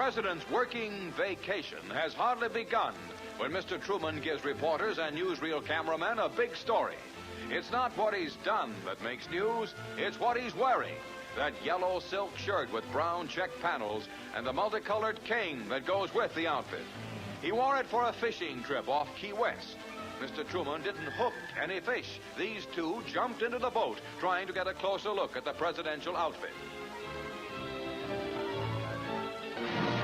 President's working vacation has hardly begun when Mr. Truman gives reporters and newsreel cameramen a big story. It's not what he's done that makes news, it's what he's wearing. That yellow silk shirt with brown check panels and the multicolored cane that goes with the outfit. He wore it for a fishing trip off Key West. Mr. Truman didn't hook any fish. These two jumped into the boat trying to get a closer look at the presidential outfit.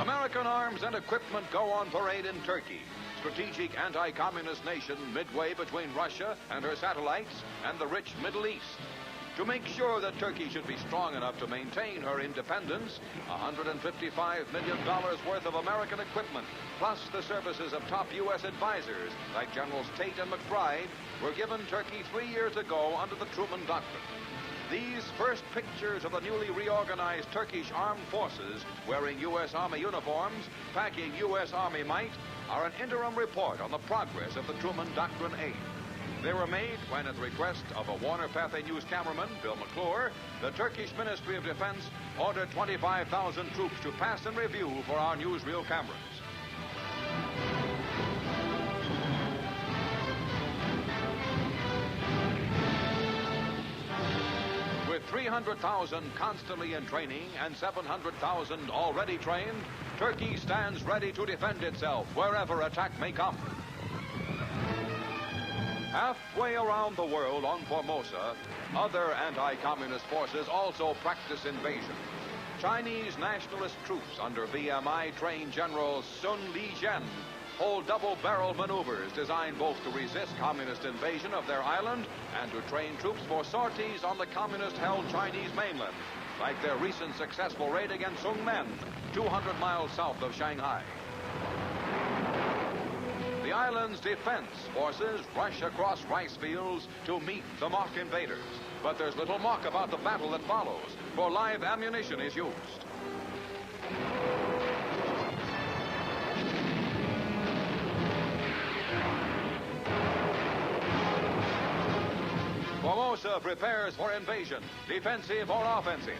American arms and equipment go on parade in Turkey, strategic anti-communist nation midway between Russia and her satellites and the rich Middle East. To make sure that Turkey should be strong enough to maintain her independence, $155 million worth of American equipment, plus the services of top U.S. advisors like Generals Tate and McBride, were given Turkey 3 years ago under the Truman Doctrine. These first pictures of the newly reorganized Turkish armed forces wearing U.S. Army uniforms, packing U.S. Army might, are an interim report on the progress of the Truman Doctrine aid. They were made when, at the request of a Warner Pathe News cameraman, Bill McClure, the Turkish Ministry of Defense ordered 25,000 troops to pass and review for our newsreel cameras. With 300,000 constantly in training and 700,000 already trained, Turkey stands ready to defend itself wherever attack may come. Halfway around the world on Formosa, other anti-communist forces also practice invasion. Chinese nationalist troops under VMI-trained General Sun Li-Zhen hold double-barrel maneuvers designed both to resist communist invasion of their island and to train troops for sorties on the communist-held Chinese mainland, like their recent successful raid against Sungmen, 200 miles south of Shanghai. The island's defense forces rush across rice fields to meet the mock invaders. But there's little mock about the battle that follows, for live ammunition is used. Formosa prepares for invasion, defensive or offensive.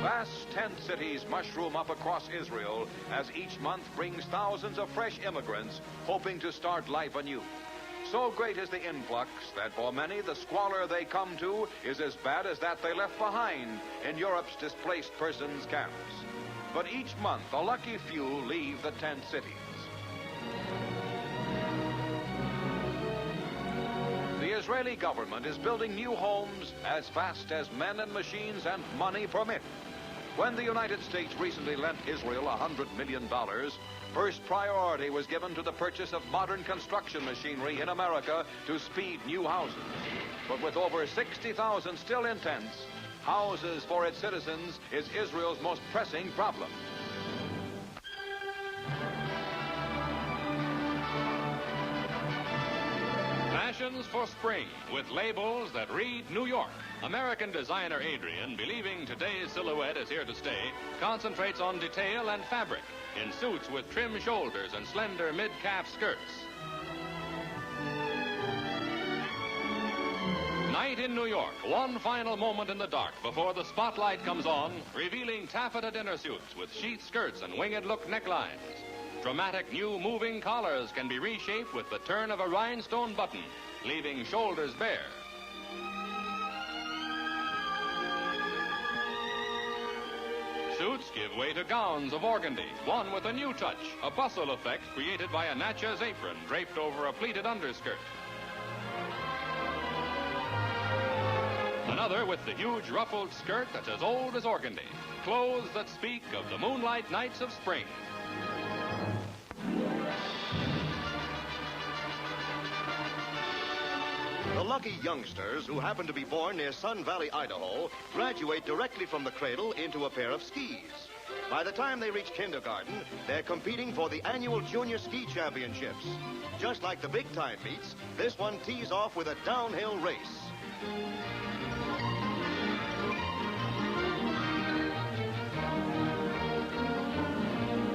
Vast tent cities mushroom up across Israel as each month brings thousands of fresh immigrants hoping to start life anew. So great is the influx that for many the squalor they come to is as bad as that they left behind in Europe's displaced persons camps. But each month a lucky few leave the tent cities. The Israeli government is building new homes as fast as men and machines and money permit. When the United States recently lent Israel $100 million, first priority was given to the purchase of modern construction machinery in America to speed new houses. But with over 60,000 still in tents, houses for its citizens is Israel's most pressing problem. Fashions for spring with labels that read New York. American designer Adrian, believing today's silhouette is here to stay, concentrates on detail and fabric in suits with trim shoulders and slender mid-calf skirts. Night in New York, one final moment in the dark before the spotlight comes on, revealing taffeta dinner suits with sheath skirts and winged look necklines. Dramatic new moving collars can be reshaped with the turn of a rhinestone button, leaving shoulders bare. Suits give way to gowns of organdy, one with a new touch, a bustle effect created by a Natchez apron draped over a pleated underskirt. Another with the huge ruffled skirt that's as old as organdy, clothes that speak of the moonlight nights of spring. The lucky youngsters who happen to be born near Sun Valley, Idaho, graduate directly from the cradle into a pair of skis. By the time they reach kindergarten, they're competing for the annual Junior Ski Championships. Just like the big-time meets, this one tees off with a downhill race.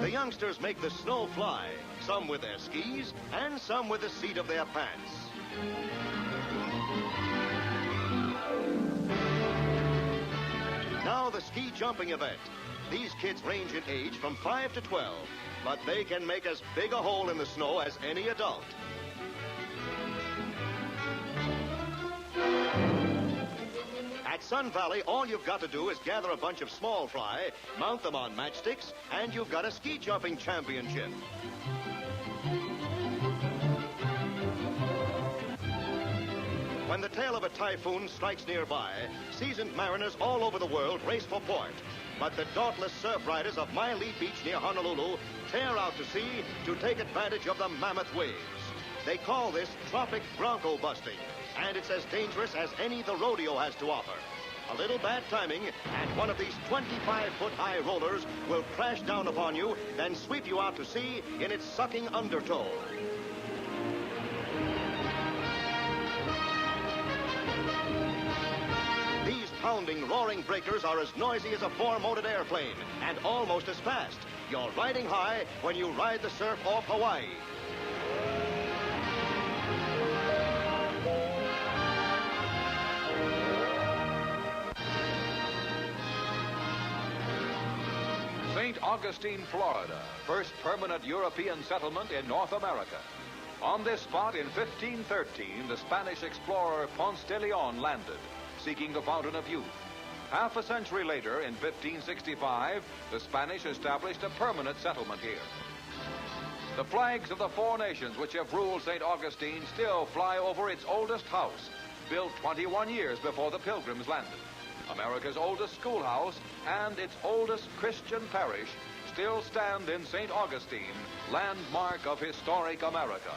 The youngsters make the snow fly, some with their skis and some with the seat of their pants. Now the the ski jumping event. These kids range in age from 5 to 12, but they can make as big a hole in the snow as any adult. At Sun Valley, all you've got to do is gather a bunch of small fry, mount them on matchsticks, and you've got a ski jumping championship. When the tail of a typhoon strikes nearby, seasoned mariners all over the world race for port. But the dauntless surf riders of Miley Beach near Honolulu tear out to sea to take advantage of the mammoth waves. They call this tropic bronco busting, and it's as dangerous as any the rodeo has to offer. A little bad timing, and one of these 25-foot-high rollers will crash down upon you, then sweep you out to sea in its sucking undertow. These pounding, roaring breakers are as noisy as a four-motored airplane, and almost as fast. You're riding high when you ride the surf off Hawaii. St. Augustine, Florida, first permanent European settlement in North America. On this spot in 1513, the Spanish explorer Ponce de Leon landed, seeking the Fountain of Youth. Half a century later, in 1565, the Spanish established a permanent settlement here. The flags of the four nations which have ruled St. Augustine still fly over its oldest house, built 21 years before the Pilgrims landed. America's oldest schoolhouse and its oldest Christian parish still stand in St. Augustine, landmark of historic America.